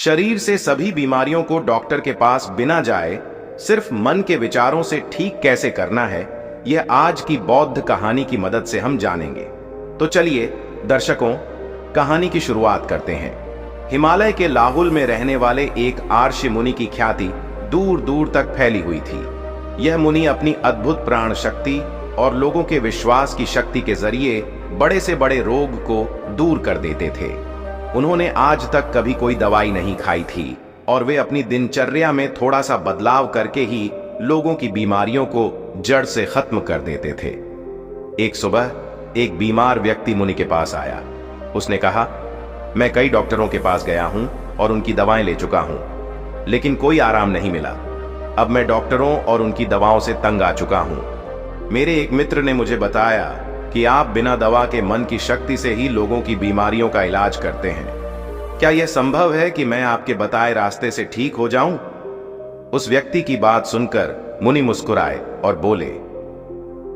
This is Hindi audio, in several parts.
शरीर से सभी बीमारियों को डॉक्टर के पास बिना जाए सिर्फ मन के विचारों से ठीक कैसे करना है, यह आज की बौद्ध कहानी की मदद से हम जानेंगे। तो चलिए दर्शकों, कहानी की शुरुआत करते हैं। हिमालय के लाहुल में रहने वाले एक आर्ष मुनि की ख्याति दूर दूर तक फैली हुई थी। यह मुनि अपनी अद्भुत प्राण शक्ति और लोगों के विश्वास की शक्ति के जरिए बड़े से बड़े रोग को दूर कर देते थे। उन्होंने आज तक कभी कोई दवाई नहीं खाई थी और वे अपनी दिनचर्या में थोड़ा सा बदलाव करके ही लोगों की बीमारियों को जड़ से खत्म कर देते थे। एक सुबह एक बीमार व्यक्ति मुनि के पास आया। उसने कहा, मैं कई डॉक्टरों के पास गया हूं और उनकी दवाएं ले चुका हूं, लेकिन कोई आराम नहीं मिला। अब मैं डॉक्टरों और उनकी दवाओं से तंग आ चुका हूं। मेरे एक मित्र ने मुझे बताया कि आप बिना दवा के मन की शक्ति से ही लोगों की बीमारियों का इलाज करते हैं। क्या यह संभव है कि मैं आपके बताए रास्ते से ठीक हो जाऊं? उस व्यक्ति की बात सुनकर मुनि मुस्कुराए और बोले,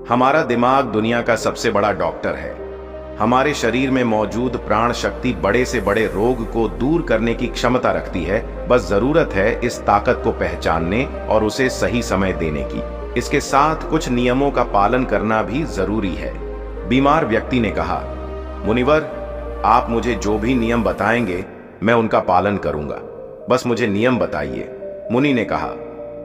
हमारा दिमाग दुनिया का सबसे बड़ा डॉक्टर है। हमारे शरीर में मौजूद प्राण शक्ति बड़े से बड़े रोग को दूर करने की क्षमता रखती है। बस जरूरत है इस ताकत को पहचानने और उसे सही समय देने की। इसके साथ कुछ नियमों का पालन करना भी जरूरी है। बीमार व्यक्ति ने कहा, मुनिवर, आप मुझे जो भी नियम बताएंगे मैं उनका पालन करूंगा, बस मुझे नियम बताइए। मुनि ने कहा,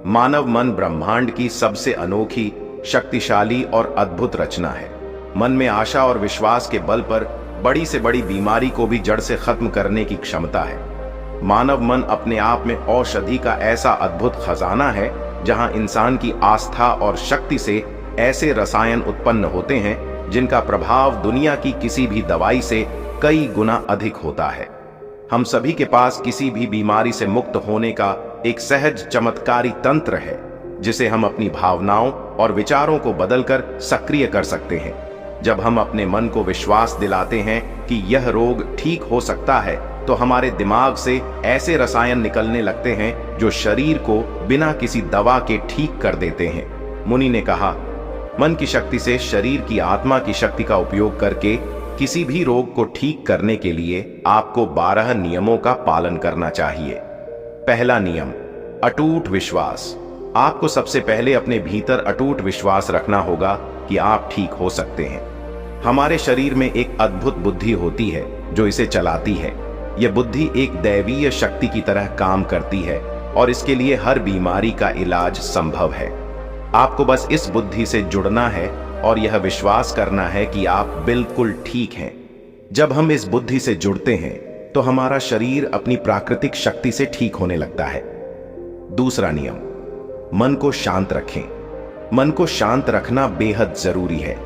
मानव मन ब्रह्मांड की सबसे अनोखी, शक्तिशाली और अद्भुत रचना है। मन में आशा और विश्वास के बल पर बड़ी से बड़ी बीमारी को भी जड़ से खत्म करने की क्षमता है। मानव मन अपने आप में औषधि का ऐसा अद्भुत खजाना है, जहां इंसान की आस्था और शक्ति से ऐसे रसायन उत्पन्न होते हैं जिनका प्रभाव दुनिया की किसी भी दवाई से कई गुना अधिक होता है। हम सभी के पास किसी भी बीमारी से मुक्त होने का एक सहज चमत्कारी तंत्र है, जिसे हम अपनी भावनाओं और विचारों को बदलकर सक्रिय कर सकते हैं। जब हम अपने मन को विश्वास दिलाते हैं कि यह रोग ठीक हो सकता है, तो हमारे दिमाग से ऐसे रसायन निकलने लगते हैं जो शरीर को बिना किसी दवा के ठीक कर देते हैं। मुनि ने कहा, मन की शक्ति से शरीर की आत्मा की शक्ति का उपयोग करके किसी भी रोग को ठीक करने के लिए आपको 12 नियमों का पालन करना चाहिए। पहला नियम, अटूट विश्वास। आपको सबसे पहले अपने भीतर अटूट विश्वास रखना होगा कि आप ठीक हो सकते हैं। हमारे शरीर में एक अद्भुत बुद्धि होती है जो इसे चलाती है। यह बुद्धि एक दैवीय शक्ति की तरह काम करती है और इसके लिए हर बीमारी का इलाज संभव है। आपको बस इस बुद्धि से जुड़ना है और यह विश्वास करना है कि आप बिल्कुल ठीक हैं। जब हम इस बुद्धि से जुड़ते हैं तो हमारा शरीर अपनी प्राकृतिक शक्ति से ठीक होने लगता है। दूसरा नियम, मन को शांत रखें। मन को शांत रखना बेहद जरूरी है।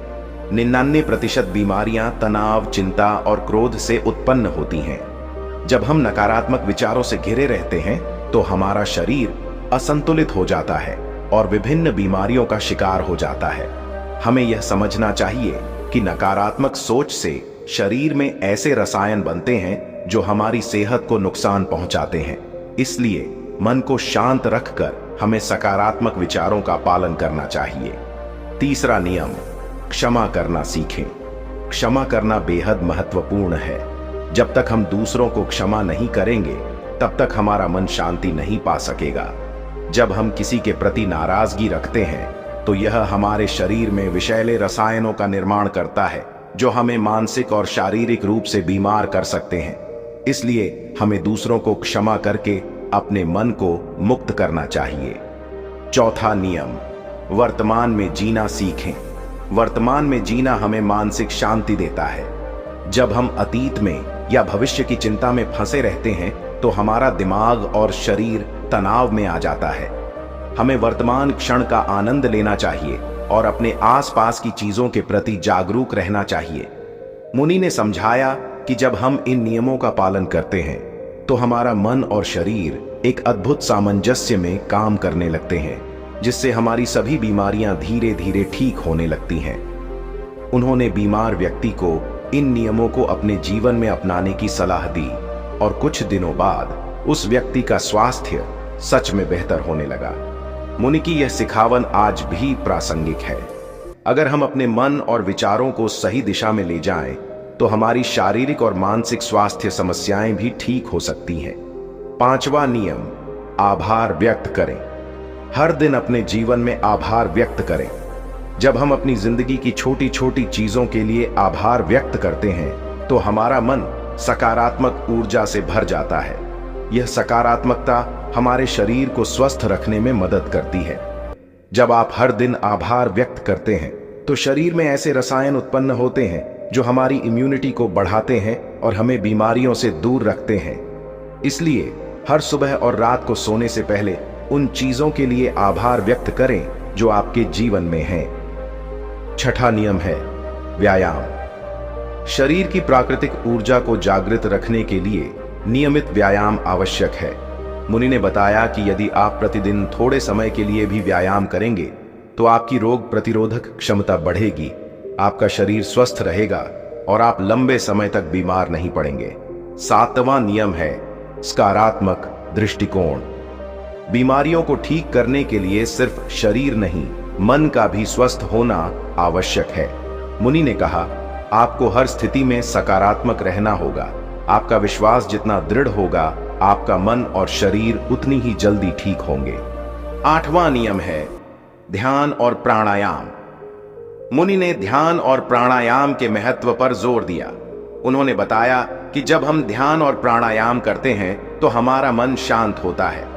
99% बीमारियां तनाव, चिंता और क्रोध से उत्पन्न होती हैं। जब हम नकारात्मक विचारों से घिरे रहते हैं तो हमारा शरीर असंतुलित हो जाता है और विभिन्न बीमारियों का शिकार हो जाता है। हमें यह समझना चाहिए कि नकारात्मक सोच से शरीर में ऐसे रसायन बनते हैं जो हमारी सेहत को नुकसान पहुंचाते हैं। इसलिए मन को शांत रखकर हमें सकारात्मक विचारों का पालन करना चाहिए। तीसरा नियम, क्षमा करना सीखें। क्षमा करना बेहद महत्वपूर्ण है। जब तक हम दूसरों को क्षमा नहीं करेंगे, तब तक हमारा मन शांति नहीं पा सकेगा। जब हम किसी के प्रति नाराजगी रखते हैं तो यह हमारे शरीर में विषैले रसायनों का निर्माण करता है जो हमें मानसिक और शारीरिक रूप से बीमार कर सकते हैं। इसलिए हमें दूसरों को क्षमा करके अपने मन को मुक्त करना चाहिए। चौथा नियम, वर्तमान में जीना सीखें। वर्तमान में जीना हमें मानसिक शांति देता है। जब हम अतीत में या भविष्य की चिंता में फंसे रहते हैं तो हमारा दिमाग और शरीर तनाव में आ जाता है। हमें वर्तमान क्षण का आनंद लेना चाहिए और अपने आसपास की चीजों के प्रति जागरूक रहना चाहिए। मुनि ने समझाया कि जब हम इन नियमों का पालन करते हैं तो हमारा मन और शरीर एक अद्भुत सामंजस्य में काम करने लगते हैं, जिससे हमारी सभी बीमारियां धीरे धीरे ठीक होने लगती हैं। उन्होंने बीमार व्यक्ति को इन नियमों को अपने जीवन में अपनाने की सलाह दी और कुछ दिनों बाद उस व्यक्ति का स्वास्थ्य सच में बेहतर होने लगा। मुनि की यह सिखावन आज भी प्रासंगिक है। अगर हम अपने मन और विचारों को सही दिशा में ले जाएं, तो हमारी शारीरिक और मानसिक स्वास्थ्य समस्याएं भी ठीक हो सकती हैं। 5वां नियम, आभार व्यक्त करें। हर दिन अपने जीवन में आभार व्यक्त करें। जब हम अपनी जिंदगी की छोटी छोटी चीजों के लिए आभार व्यक्त करते हैं तो हमारा मन सकारात्मक ऊर्जा से भर जाता है। यह सकारात्मकता हमारे शरीर को स्वस्थ रखने में मदद करती है। जब आप हर दिन आभार व्यक्त करते हैं तो शरीर में ऐसे रसायन उत्पन्न होते हैं जो हमारी इम्यूनिटी को बढ़ाते हैं और हमें बीमारियों से दूर रखते हैं। इसलिए हर सुबह और रात को सोने से पहले उन चीजों के लिए आभार व्यक्त करें जो आपके जीवन में हैं। 6वां नियम है व्यायाम। शरीर की प्राकृतिक ऊर्जा को जागृत रखने के लिए नियमित व्यायाम आवश्यक है। मुनि ने बताया कि यदि आप प्रतिदिन थोड़े समय के लिए भी व्यायाम करेंगे तो आपकी रोग प्रतिरोधक क्षमता बढ़ेगी, आपका शरीर स्वस्थ रहेगा और आप लंबे समय तक बीमार नहीं पड़ेंगे। 7वां नियम है सकारात्मक दृष्टिकोण। बीमारियों को ठीक करने के लिए सिर्फ शरीर नहीं, मन का भी स्वस्थ होना आवश्यक है। मुनि ने कहा, आपको हर स्थिति में सकारात्मक रहना होगा। आपका विश्वास जितना दृढ़ होगा, आपका मन और शरीर उतनी ही जल्दी ठीक होंगे। 8वां नियम है ध्यान और प्राणायाम। मुनि ने ध्यान और प्राणायाम के महत्व पर जोर दिया। उन्होंने बताया कि जब हम ध्यान और प्राणायाम करते हैं तो हमारा मन शांत होता है,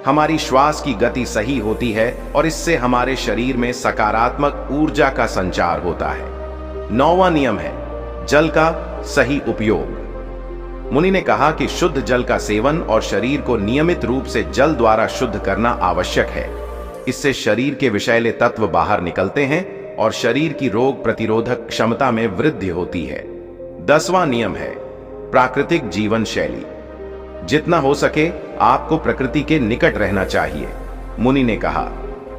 हमारी श्वास की गति सही होती है और इससे हमारे शरीर में सकारात्मक ऊर्जा का संचार होता है। 9वां नियम है जल का सही उपयोग। मुनि ने कहा कि शुद्ध जल का सेवन और शरीर को नियमित रूप से जल द्वारा शुद्ध करना आवश्यक है। इससे शरीर के विषैले तत्व बाहर निकलते हैं और शरीर की रोग प्रतिरोधक क्षमता में वृद्धि होती है। 10वां नियम है प्राकृतिक जीवन शैली। जितना हो सके आपको प्रकृति के निकट रहना चाहिए। मुनि ने कहा,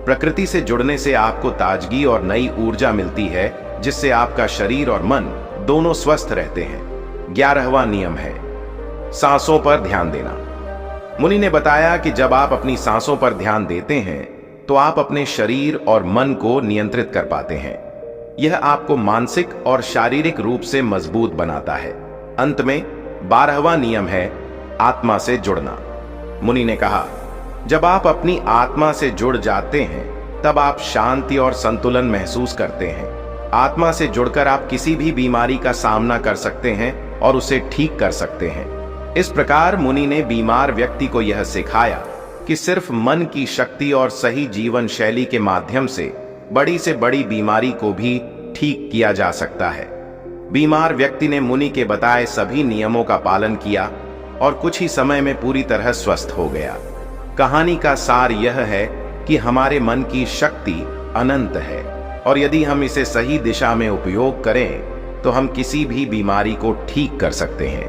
प्रकृति से जुड़ने से आपको ताजगी और नई ऊर्जा मिलती है, जिससे आपका शरीर और मन दोनों स्वस्थ रहते हैं। 11वां नियम है सांसों पर ध्यान देना। मुनि ने बताया कि जब आप अपनी सांसों पर ध्यान देते हैं तो आप अपने शरीर और मन को नियंत्रित कर पाते हैं। यह आपको मानसिक और शारीरिक रूप से मजबूत बनाता है। अंत में 12वां नियम है आत्मा से जुड़ना। मुनि ने कहा, जब आप अपनी आत्मा से जुड़ जाते हैं तब आप शांति और संतुलन महसूस करते हैं। आत्मा से जुड़कर आप किसी भी बीमारी का सामना कर सकते हैं और उसे ठीक कर सकते हैं। इस प्रकार मुनि ने बीमार व्यक्ति को यह सिखाया कि सिर्फ मन की शक्ति और सही जीवन शैली के माध्यम से बड़ी बीमारी को भी ठीक किया जा सकता है। बीमार व्यक्ति ने मुनि के बताए सभी नियमों का पालन किया और कुछ ही समय में पूरी तरह स्वस्थ हो गया। कहानी का सार यह है कि हमारे मन की शक्ति अनंत है और यदि हम इसे सही दिशा में उपयोग करें तो हम किसी भी बीमारी को ठीक कर सकते हैं।